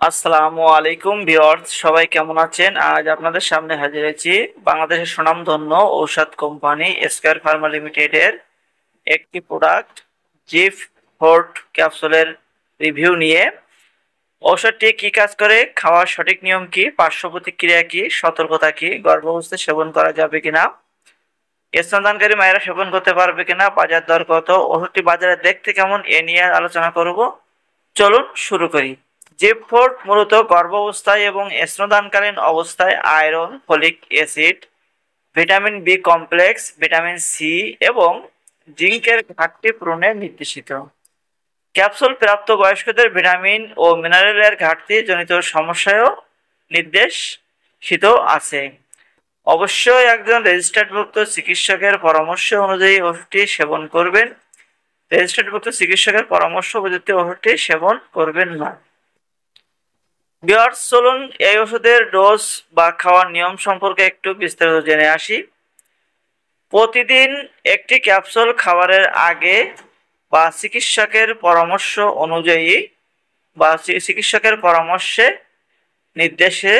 আসসালামু আলাইকুম ভিউয়ার্স, সবাই কেমন আছেন? আজ আপনাদের সামনে হাজির হয়েছি বাংলাদেশের স্বনামধন্য ঔষধ কোম্পানি স্কয়ার ফার্মা লিমিটেডের একটি প্রোডাক্ট জিফ ফোর্ট ক্যাপসুলের রিভিউ নিয়ে। ঔষধটি কি কাজ করে, খাওয়ার সঠিক নিয়ম কি, পার্শ্ব প্রতিক্রিয়া কি, সতর্কতা কি, গর্ভাবস্থায় সেবন করা যাবে কিনা, স্তনদানকারী মায়েরা সেবন করতে পারবে কিনা, বাজার দর কত, ওষুধটি বাজারে দেখতে কেমন, এ নিয়ে আলোচনা করব। চলুন শুরু করি। জিপফোর্ট মূলত গর্ভাবস্থায় এবং স্তনদানকালীন অবস্থায় iron, folic acid, vitamin B complex, vitamin C এবং জিঙ্কের ঘাটতি পূরণে নির্দেশিত। ক্যাপসুল প্রাপ্তবয়স্কদের ভিটামিন ও মিনারেলের ঘাটতি জনিত সমস্যায়ও নির্দেশিত আছে। অবশ্যই একজন রেজিস্টার্ডভুক্ত চিকিৎসকের পরামর্শ অনুযায়ী ওষুধটি সেবন করবেন। রেজিস্টার্ডভুক্ত চিকিৎসকের পরামর্শ ব্যতীত ওষুধটি সেবন করবেন না। ভিউয়ার্স, চলুন এই ওষুধের ডোজ বা খাওয়ার নিয়ম সম্পর্কে একটু বিস্তারিত জেনে আসি। প্রতিদিন একটি ক্যাপসুল খাবারের আগে বা চিকিৎসকের পরামর্শ অনুযায়ী বা চিকিৎসকের পরামর্শে নির্দেশে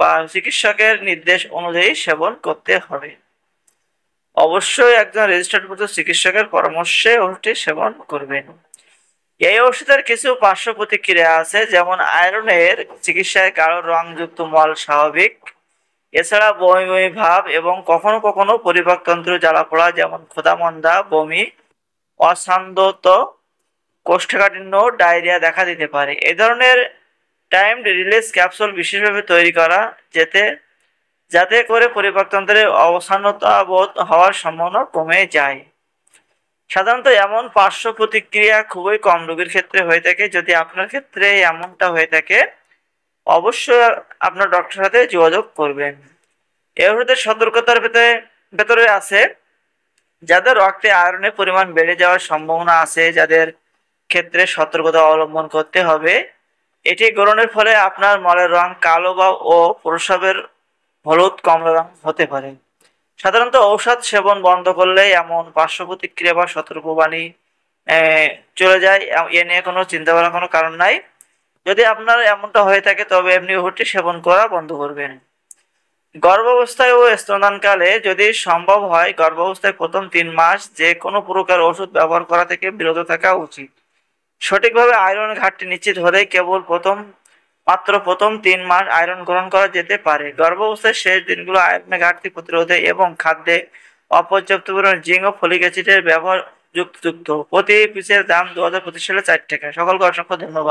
বা চিকিৎসকের নির্দেশ অনুযায়ী সেবন করতে হবে। অবশ্যই একজন রেজিস্টার্ডভুক্ত চিকিৎসকের পরামর্শে ওষুধটি সেবন করবেন। এই ওষুধের কিছু পার্শ্ব প্রতিক্রিয়া আছে, যেমন আয়রনের চিকিৎসায় গাঢ় রংযুক্ত মল স্বাভাবিক। এছাড়া বমি বমি ভাব এবং কখনো কখনো পরিপাকতন্ত্র জ্বালাপোড়া, যেমন ক্ষুধামন্দা, বমি, অসান্দ্যত, কোষ্ঠকাঠিন্য, ডায়রিয়া দেখা দিতে পারে। এই ধরনের টাইমড রিলিজ ক্যাপসুল বিশেষভাবে তৈরি করা যাতে করে পরিপাকতন্ত্রের অবসান্যতা বোধ হওয়ার সম্ভাবনা কমে যায়। সাধারণত এমন পার্শ্ব প্রতিক্রিয়া খুবই কম রোগীর ক্ষেত্রে হয়ে থাকে। যদি আপনার ক্ষেত্রে এমনটা হয়ে থাকে, অবশ্যই আপনার ডক্টরের সাথে যোগাযোগ করবেন। এই ওষুধের সতর্কতার ভেতরে আছে যাদের রক্তে আয়রনের পরিমাণ বেড়ে যাওয়ার সম্ভাবনা আছে, যাদের ক্ষেত্রে সতর্কতা অবলম্বন করতে হবে। এটি গ্রহণের ফলে আপনার মলের রং কালো বা ও প্রস্রাবের হলুদ কমলা রং হতে পারে। সাধারণত ঔষধ সেবন বন্ধ করলে এমন পার্শ্ব প্রতিক্রিয়া বা সতর্কবাণী চলে যায়, এ নিয়ে কোনো চিন্তা করার কোনো কারণ নাই। যদি আপনার এমনটা হয়ে থাকে তবে এমনি ওষুধটি সেবন করা বন্ধ করবেন। গর্ভাবস্থায় ও স্তনদানকালে যদি সম্ভব হয়, গর্ভাবস্থায় প্রথম 3 মাস যে কোনো প্রকার ওষুধ ব্যবহার করা থেকে বিরত থাকা উচিত। সঠিকভাবে আয়রনের ঘাটতি নিশ্চিত হলে কেবল মাত্র প্রথম 3 মাস আয়রন গ্রহণ করা যেতে পারে। গর্ভাবস্থায় শেষ দিনগুলো আয়রনের ঘাটতি প্রতিরোধে এবং খাদ্যে অপর্যাপ্ত পরিমাণ জিঙ্ক ও ফলিক অ্যাসিডের ব্যবহার যুক্ত। প্রতি পিসের দাম 2025 সালে 4 টাকা। সকলকে অসংখ্য ধন্যবাদ।